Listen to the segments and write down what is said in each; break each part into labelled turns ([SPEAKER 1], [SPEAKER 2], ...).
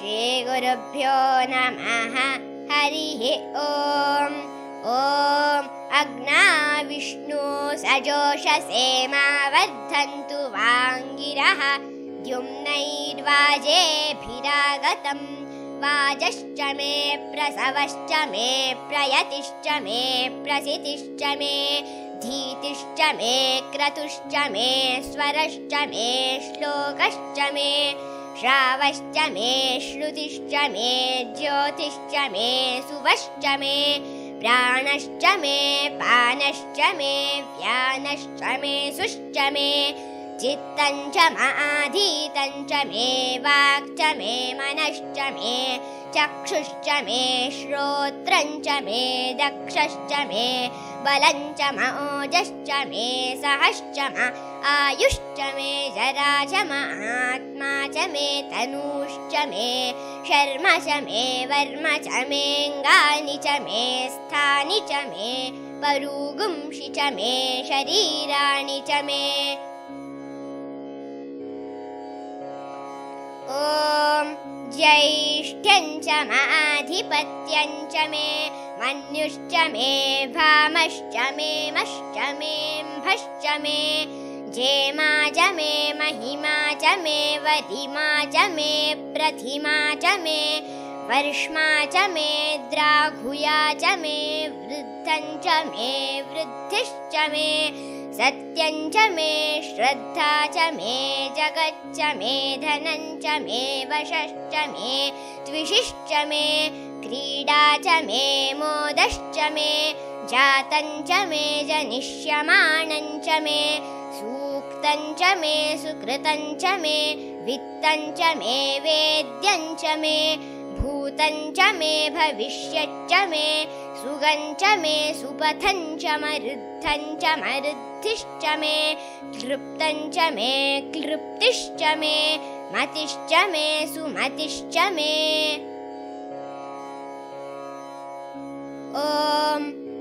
[SPEAKER 1] श्रीगुरुभ्यो नमः। हरिः ॐ। ॐ अग्नाविष्णु सजोषसेमा वर्धन्तु वाङ्गिरः। द्युम्नैर्वाजेभिरागतं वाजश्च मे प्रसवश्च मे प्रयतिश्च मे प्रसितिश्च मे धीतिश्च मे क्रतुश्च मे स्वरश्च मे श्लोकश्च मे श्रावश्च मे श्रुतिश्च मे ज्योतिश्च मे सुवश्च मे प्राणश्च मे पानश्च मे व्यानश्च मे सुश्च मे चित्तं च माधीतं च मे वाक् च मे मनश्च मे चक्षुश्च मे श्रोत्रं च मे दक्षश्च मे बलं च ओजश्च मे सहश्च आयुश्च मे जरा च आत्मा च मे तनूश्च मे शर्म च मे वर्म च मेऽङ्गानि च मे स्थानि च मे परुगुंषि च मे शरीराणि च मे। ॐ ज्यैष्ठ्यं च माधिपत्यं च मे मन्युश्च मे भामश्च मे मश्च मे म्भश्च मे जेमा च मे महिमा च मे वरिमा च मे प्रथिमा च मे वर्ष्मा च मे द्राघुया च मे वृद्धं च मे वृद्धिश्च मे सत्यं च मे श्रद्धा च मे जगच्च मे धनं च मे वशश्च मे द्विषिश्च मे क्रीडा च मे मोदश्च मे जातं च मे जनिष्यमाणं च मे सूक्तं च मे सुकृतं च मे वित्तं च मे वेद्यं च मे भूतं च मे भविष्यच्च मे सुगं च मे सुपथं च मरुद्धं च मरुद्धिश्च मे क्लृप्तं च मे क्लृप्तिश्च मे मतिश्च मे सुमतिश्च मे। ॐ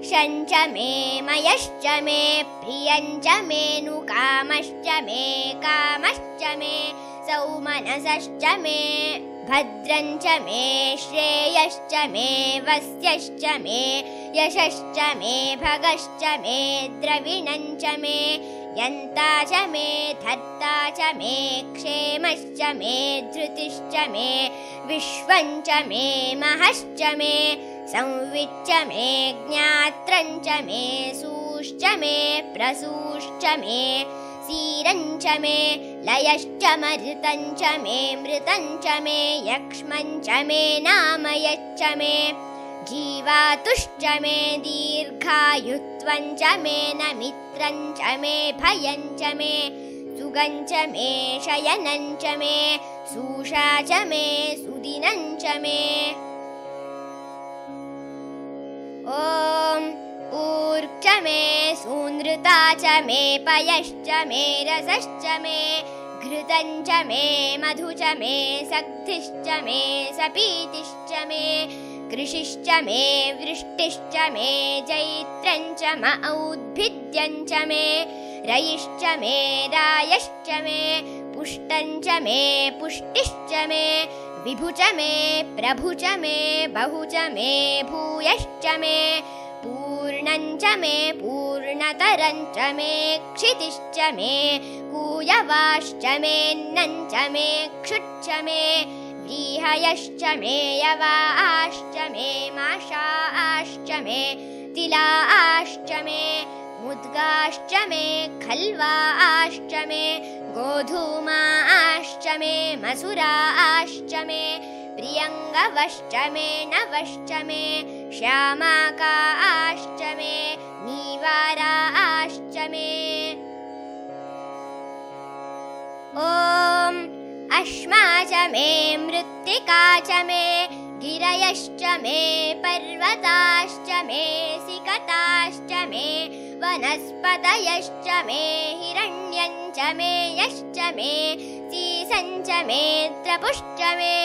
[SPEAKER 1] शं च मे मयश्च मे प्रियं च मे नुकामश्च मे कामश्च मे सौमनसश्च मे भद्रं च मे श्रेयश्च मे वस्यश्च मे यशश्च मे भगश्च मे द्रविणं च मे यन्ता च मे धर्ता च मे क्षेमश्च मे धृतिश्च मे विश्वं च मे महश्च मे संविच्च मे ज्ञात्रं च मे सूश्च मे प्रसूश्च मे सीरं च मे लयश्च मरुतं च मे मृतं च मे यक्ष्मं च मे नामयच्च मे जीवातुश्च मे दीर्घायुत्वं च मे नमित्रं च मे भयं च मे सुगं च मे शयनं च मे सूषा च मे सुदिनं च मे। ॐ ऊर्क् च मे सूनृता च मे पयश्च मे रसश्च मे घृतं च मे मधु च मे सक्थिश्च मे सपीतिश्च मे कृषिश्च मे वृष्टिश्च मे जैत्रं च औद्भिद्यं च मे रयिश्च मे रायश्च मे पुष्टं च मे पुष्टिश्च मे विभु च मे प्रभु च मे बहु च मे भूयश्च मे पूर्णं च मे पूर्णतरं च मे क्षितिश्च मे कूयवाश्च मेऽन्नं च मे क्षुच्च मे व्रीहयश्च मे यवाश्च मे माषाश्च मे तिलाश्च मे मुद्गाश्च मे खल्वाश्च मे गोधूमाश्च मे मसुराश्च मे प्रियङ्गवश्च मे नवश्च मे श्यामाकाश्च मे नीवाराश्च मे। ॐ अश्मा च मे मृत्तिका च मे गिरयश्च मे पर्वताश्च मे सिकताश्च मे वनस्पतयश्च मे हिरण्यं च मे यश्च मे सीसं च मे त्रपुश्च मे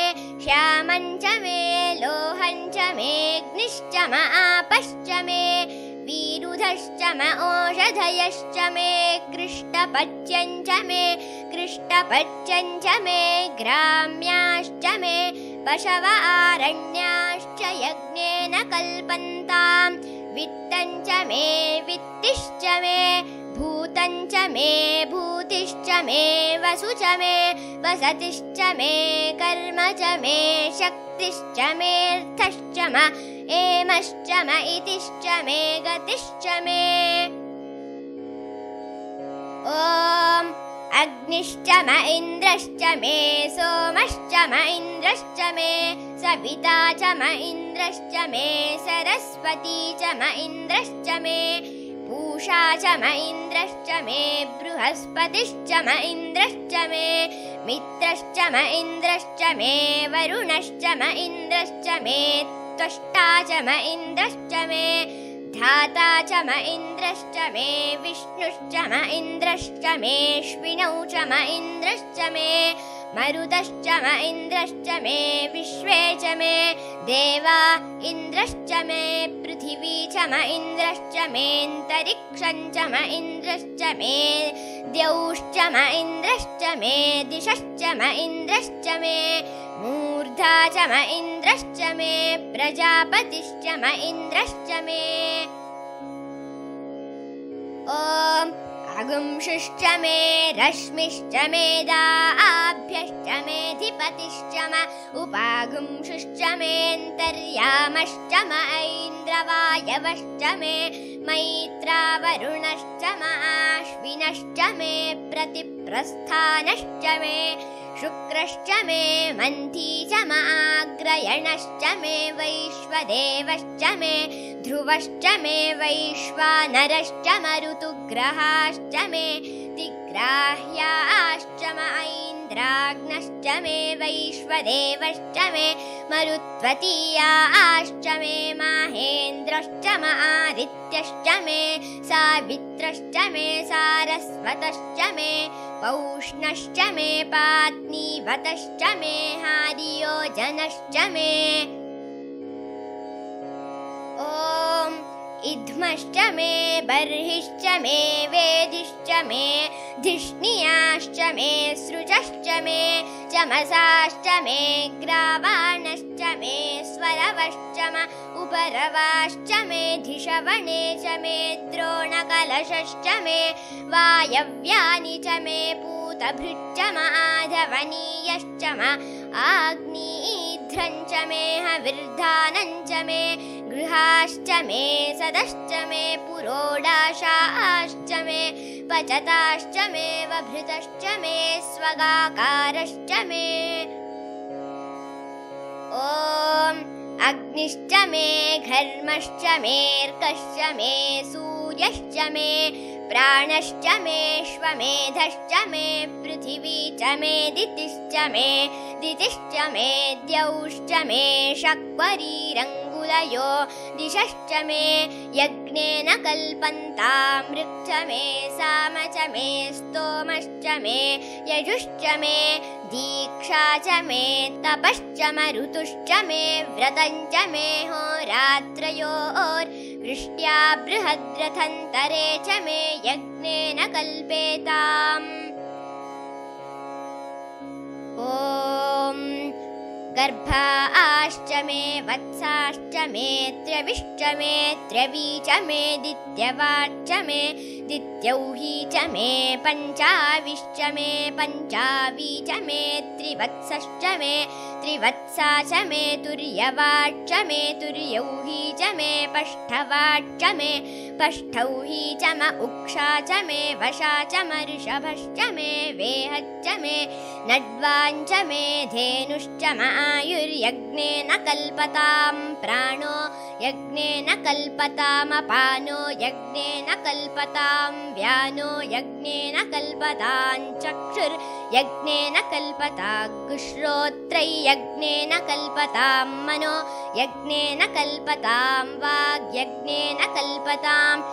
[SPEAKER 1] श्यामं च मे लोहं च मेऽग्निश्च आपश्च मे वीरुधश्च ओषधयश्च मे कृष्टपच्यं च मे कृष्टपच्यं च मे ग्राम्याश्च मे पशव आरण्याश्च यज्ञेन कल्पन्ताम् वित्तं च मे वित्तिश्च मे भूतं च मे भूतिश्च मे वसु च मे वसतिश्च मे कर्म च मे शक्तिश्च मेऽर्थश्च म एमश्च म इतिश्च मे गतिश्च मे ॐ अग्निश्च म इन्द्रश्च मे सोमश्च म इन्द्रश्च मे सविता च म इन्द्रश्च मे सरस्वती च म इन्द्रश्च मे पूषा च म इन्द्रश्च मे बृहस्पतिश्च म इन्द्रश्च मे मित्रश्च म इन्द्रश्च मे वरुणश्च म इन्द्रश्च मे त्वष्टा च म इन्द्रश्च मे धाता च म इन्द्रश्च मे विष्णुश्च म इन्द्रश्च मेऽश्विनौ च म इन्द्रश्च मे मरुतश्च म इन्द्रश्च मे विश्वे च मे देवा इन्द्रश्च मे पृथिवी च म इन्द्रश्च मेऽन्तरिक्षं च म इन्द्रश्च मे द्यौश्च म इन्द्रश्च मे दिशश्च म इन्द्रश्च मे मूर्धा च म इन्द्रश्च मे प्रजापतिश्च म इन्द्रश्च मे ॐ अगुंषुश्च मे रश्मिश्च मे दाभ्यश्च मेऽधिपतिश्च म उपागुंषुश्च मेऽन्तर्यामश्च म ऐन्द्रवायवश्च मे मैत्रावरुणश्च म आश्विनश्च मे प्रतिप्रस्थानश्च मे शुक्रश्च मे मन्थी च म आग्रयणश्च मे वैश्वदेवश्च मे ध्रुवश्च मे वैश्वानरश्च म ऋतुग्रहाश्च मे दिग्राह्याश्च म ऐन्द्राग्नश्च मे वैश्वदेवश्च मे मरुत्वतीयाश्च मे माहेन्द्रश्च म आदित्यश्च मे सावित्रश्च मे सारस्वतश्च मे पौष्णश्च मे पात्नीवतश्च मे हारियोजनश्च मे ॐ इद्मश्च मे बर्हिश्च मे वेदिश्च मे धिष्णियाश्च मे सृजश्च मे चमसाश्च मे ग्रावाणश्च मे स्वरवश्च म उपरवाश्च मे धिषवणे च मे द्रोणकलशश्च मे वायव्यानि च मे पूतभृच्च म आधवनीयश्च म आग्नीध्रं च मे हविर्धानं च मे गृहाश्च मे सदश्च मे पुरोडाशाश्च मे पचताश्च मे वभृतश्च मे स्वगाकारश्च मे ॐ अग्निश्च मे घर्मश्च मेऽर्कश्च मे सूर्यश्च मे प्राणश्च मेऽश्वमेधश्च मे पृथिवी च मे दितिश्च दितिश्च मे द्यौश्च मे शक्वरीरङ्गुलयो दिशश्च मे यज्ञेन कल्पन्तामृक्ष मे साम च मे स्तोमश्च मे यजुश्च मे दीक्षा च मे तपश्च म ऋतुश्च मे व्रतं च मे होरात्रयोर्वृष्ट्या बृहद्रथन्तरे च मे यज्ञेन कल्पेताम् ॐ गर्भाश्च मे वत्साश्च मे त्रविश्च मे त्रवी च मे दित्यवाच्च मे दित्यौही च मे पञ्चाविश्च मे पञ्चावी च मे त्रिवत्सश्च मे त्रिवत्सा च मे तुर्यवाच्च मे तुर्यौही च मे पष्ठवाच्च मे पष्ठौही च म उक्षा च मे वशा च म ऋषभश्च मे वेहच्च मे नड्वाञ्च मे धेनुश्च म आयुर्यज्ञेन कल्पतां प्राणो यज्ञेन कल्पतामपानो यज्ञेन कल्पतां व्यानो यज्ञेन कल्पतां चक्षुर्यज्ञेन कल्पताग्श्रोत्रै यज्ञेन कल्पतां मनो यज्ञेन कल्पतां वाग्यज्ञेन कल्पताम्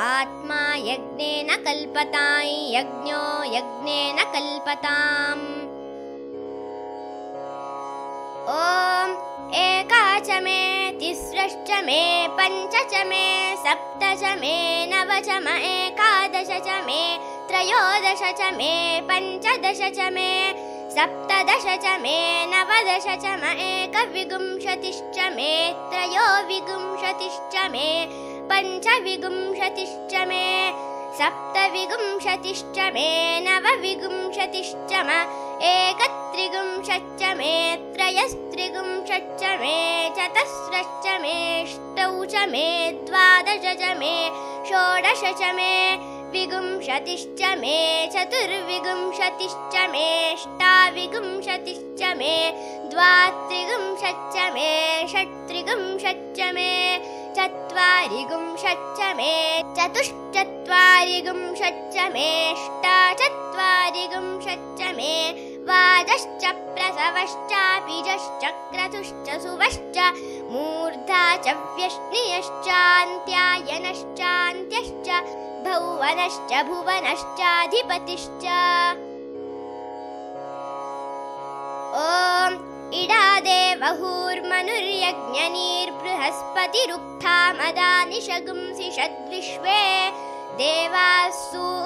[SPEAKER 1] आत्मा यज्ञेन कल्पतां यज्ञो यज्ञेन कल्पताम् ॐ एका च मे तिस्रश्च मे पञ्च च मे सप्त च मे नव च म एकादश च मे त्रयोदश च मे पञ्चदश च मे सप्तदश च मे नवदश च म एकविंशतिश्च मे त्रयोविंशतिश्च मे पञ्चविंशतिश्च मे सप्तविंशतिश्च मे नवविंशतिश्च म एकत्रिंशच्च मे त्रयस्त्रिंशच्च मे चतस्रश्च मे अष्टौ च मे द्वादश च मे षोडश च मे विंशतिश्च मे चतुर्विंशतिश्च मे अष्टाविंशतिश्च मे द्वात्रिंशच्च मे षट्त्रिंशच्च मे चत्वारिंशच्च मे चतुश्चत्वारिंशच्च मे अष्टाचत्वारिंशच्च मे वाजश्च प्रसवश्चापीजश्च क्रतुश्च सुवश्च मूर्धा च व्यश्नियश्चान्त्यायनश्चान्त्यश्च भुवनश्च भुवनश्चाधिपतिश्च ॐ इडादेवहुर्मनुर्यज्ञनीर्बृहस्पतिरुक्थामदानिशगुंसि षद्विश्वे देवासूक्तवाचः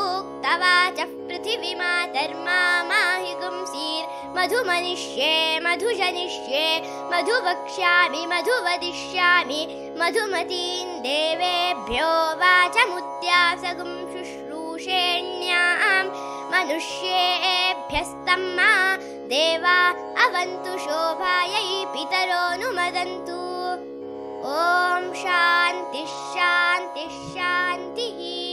[SPEAKER 1] पृथिवीमातर्मा माहि गुंसीर्मधुमनिष्ये मधुजनिष्ये मधुवक्ष्यामि मधुवदिष्यामि मधुमतीं देवेभ्यो वाचमुद्यासगुं शुश्रूषेण्यां मनुष्येभ्यस्तम्मा देवा अवन्तु शोभायै पितरोऽनुमदन्तु ॐ शान्तिः शान्तिः शान्तिः।